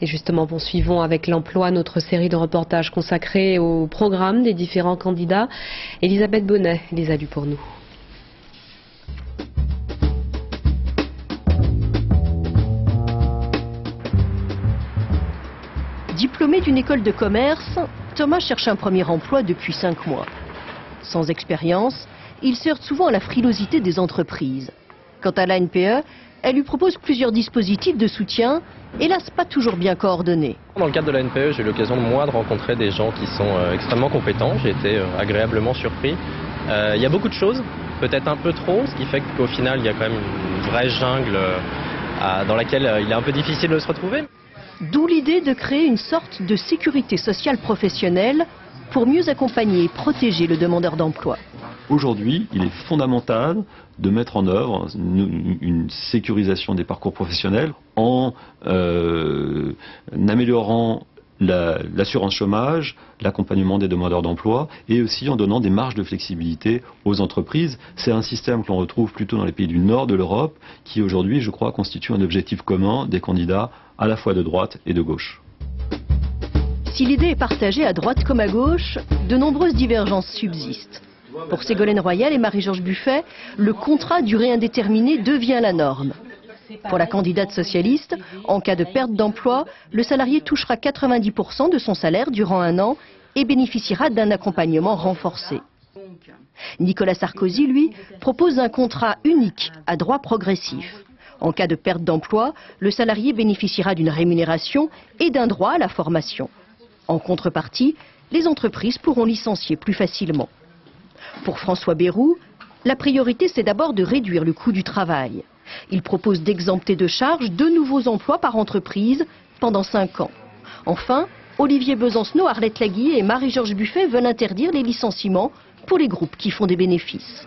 Et justement, poursuivons avec l'emploi notre série de reportages consacrés au programme des différents candidats. Elisabeth Bonnet les a lus pour nous. Diplômé d'une école de commerce, Thomas cherche un premier emploi depuis 5 mois. Sans expérience, il se heurte souvent à la frilosité des entreprises. Quant à l'ANPE, elle lui propose plusieurs dispositifs de soutien, hélas pas toujours bien coordonnés. Dans le cadre de l'ANPE, j'ai eu l'occasion de rencontrer des gens qui sont extrêmement compétents. J'ai été agréablement surpris. Il y a beaucoup de choses, peut-être un peu trop, ce qui fait qu'au final, il y a quand même une vraie jungle dans laquelle il est un peu difficile de se retrouver. D'où l'idée de créer une sorte de sécurité sociale professionnelle pour mieux accompagner et protéger le demandeur d'emploi. Aujourd'hui, il est fondamental de mettre en œuvre une sécurisation des parcours professionnels en améliorant l'assurance chômage, l'accompagnement des demandeurs d'emploi et aussi en donnant des marges de flexibilité aux entreprises. C'est un système que l'on retrouve plutôt dans les pays du nord de l'Europe qui aujourd'hui, je crois, constitue un objectif commun des candidats à la fois de droite et de gauche. Si l'idée est partagée à droite comme à gauche, de nombreuses divergences subsistent. Pour Ségolène Royal et Marie-Georges Buffet, le contrat à durée indéterminée devient la norme. Pour la candidate socialiste, en cas de perte d'emploi, le salarié touchera 90% de son salaire durant 1 an et bénéficiera d'un accompagnement renforcé. Nicolas Sarkozy, lui, propose un contrat unique à droit progressif. En cas de perte d'emploi, le salarié bénéficiera d'une rémunération et d'un droit à la formation. En contrepartie, les entreprises pourront licencier plus facilement. Pour François Bayrou, la priorité c'est d'abord de réduire le coût du travail. Il propose d'exempter de charges 2 nouveaux emplois par entreprise pendant 5 ans. Enfin, Olivier Besancenot, Arlette Laguier et Marie-Georges Buffet veulent interdire les licenciements pour les groupes qui font des bénéfices.